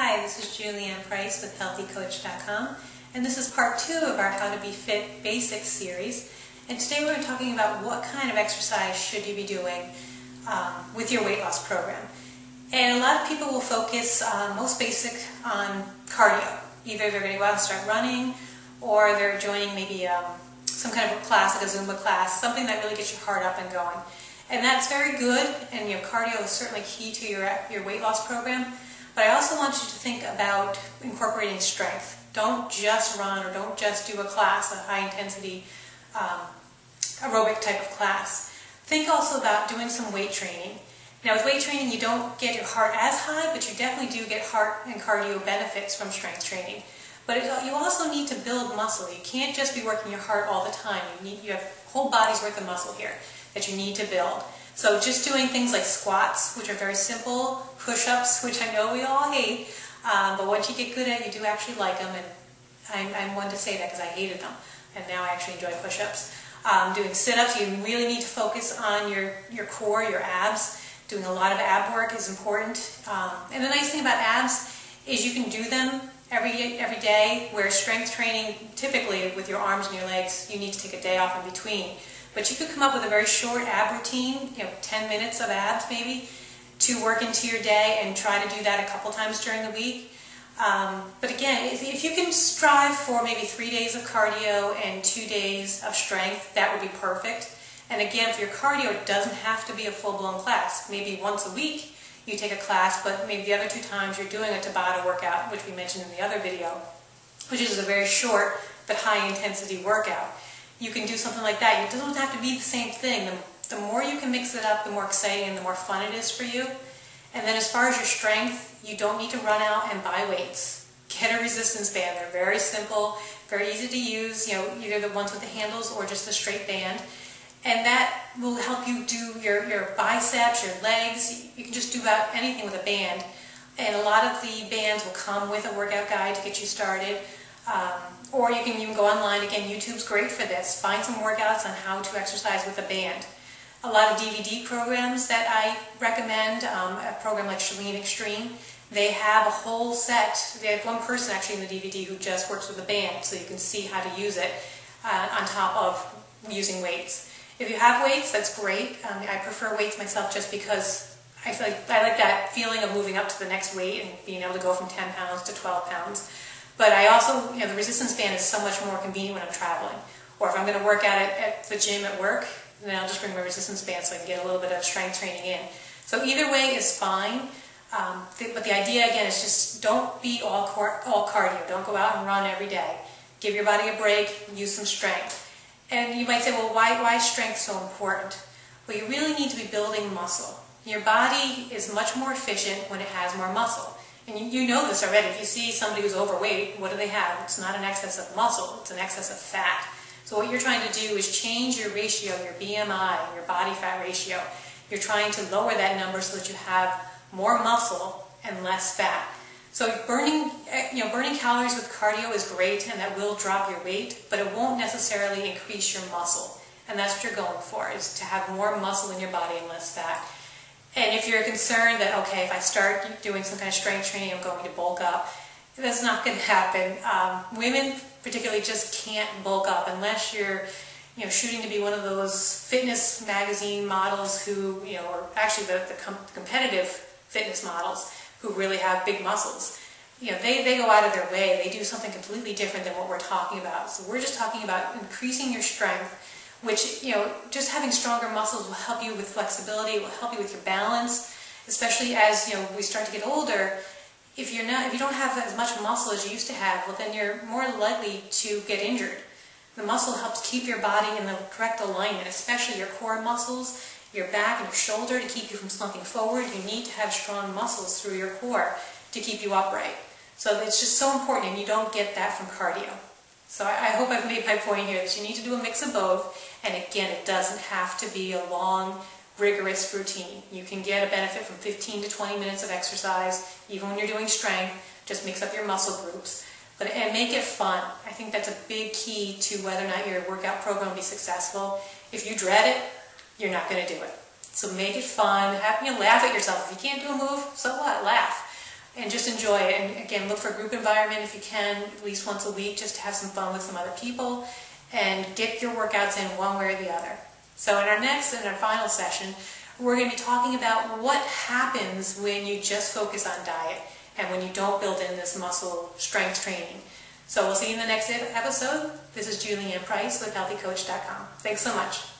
Hi, this is Julianne Price with HealthyCoach.com, and this is part 2 of our How to Be Fit Basics series. And today we're talking about what kind of exercise should you be doing with your weight loss program. And a lot of people will focus most basic on cardio. Either they're going to go out and start running, or they're joining maybe some kind of a class, like a Zumba class, something that really gets your heart up and going. And that's very good, and cardio is certainly key to your weight loss program. But I also want you to think about incorporating strength. Don't just run or don't just do a class, a high-intensity aerobic type of class. Think also about doing some weight training. Now with weight training you don't get your heart as high, but you definitely do get heart and cardio benefits from strength training. But you also need to build muscle. You can't just be working your heart all the time. You have a whole body's worth of muscle here that you need to build. So just doing things like squats, which are very simple, push-ups, which I know we all hate, but once you get good at it, you do actually like them, and I'm one to say that because I hated them, and now I actually enjoy push-ups. Doing sit-ups, you really need to focus on your core, your abs. Doing a lot of ab work is important. And the nice thing about abs is you can do them every day, where strength training, typically with your arms and your legs, you need to take a day off in between. But you could come up with a very short ab routine, 10 minutes of abs maybe, to work into your day and try to do that a couple times during the week. But again, if you can strive for maybe 3 days of cardio and 2 days of strength, that would be perfect. And again, for your cardio, it doesn't have to be a full-blown class. Maybe once a week you take a class, but maybe the other 2 times you're doing a Tabata workout, which we mentioned in the other video, which is a very short but high-intensity workout. You can do something like that. It doesn't have to be the same thing. The more you can mix it up, the more exciting and the more fun it is for you. And then as far as your strength, you don't need to run out and buy weights. Get a resistance band. They're very simple, very easy to use, either the ones with the handles or just a straight band. And that will help you do your biceps, your legs. You can just do about anything with a band. And a lot of the bands will come with a workout guide to get you started. Or you can even go online. Again, YouTube's great for this. Find some workouts on how to exercise with a band. A lot of DVD programs that I recommend, a program like Chalene Extreme, they have a whole set. They have one person actually in the DVD who just works with a band, so you can see how to use it on top of using weights. If you have weights, that's great. I prefer weights myself just because I like that feeling of moving up to the next weight and being able to go from 10 pounds to 12 pounds. But I also, the resistance band is so much more convenient when I'm traveling. Or if I'm going to work out at the gym at work, then I'll just bring my resistance band so I can get a little bit of strength training in. So either way is fine. But the idea, again, is just don't be all cardio. Don't go out and run every day. Give your body a break, use some strength. And you might say, well, why is strength so important? Well, you really need to be building muscle. Your body is much more efficient when it has more muscle. And you know this already. If you see somebody who's overweight, what do they have? It's not an excess of muscle, it's an excess of fat. So what you're trying to do is change your ratio, your BMI, your body fat ratio. You're trying to lower that number so that you have more muscle and less fat. So burning calories with cardio is great, and that will drop your weight, but it won't necessarily increase your muscle. And that's what you're going for, is to have more muscle in your body and less fat. And if you're concerned that, okay, if I start doing some kind of strength training, I'm going to bulk up, that's not going to happen. Women particularly just can't bulk up unless you're shooting to be one of those fitness magazine models who, or actually the competitive fitness models who really have big muscles. They go out of their way. They do something completely different than what we're talking about. So we're just talking about increasing your strength, which, just having stronger muscles will help you with flexibility, it will help you with your balance, especially as, we start to get older. If you don't have as much muscle as you used to have, well, then you're more likely to get injured. The muscle helps keep your body in the correct alignment, especially your core muscles, your back and your shoulder, to keep you from slumping forward. You need to have strong muscles through your core to keep you upright. So it's just so important, and you don't get that from cardio. So I hope I've made my point here that you need to do a mix of both. And again, it doesn't have to be a long, rigorous routine. You can get a benefit from 15 to 20 minutes of exercise, even when you're doing strength. Just mix up your muscle groups. And make it fun. I think that's a big key to whether or not your workout program will be successful. If you dread it, you're not going to do it. So make it fun. Laugh at yourself. If you can't do a move, so what? Laugh. and just enjoy it. And again, look for a group environment if you can, at least once a week, just to have some fun with some other people and get your workouts in one way or the other. So in our next and our final session, we're going to be talking about what happens when you just focus on diet and when you don't build in this muscle strength training. So we'll see you in the next episode. This is Julianne Price with HealthyCoach.com. Thanks so much.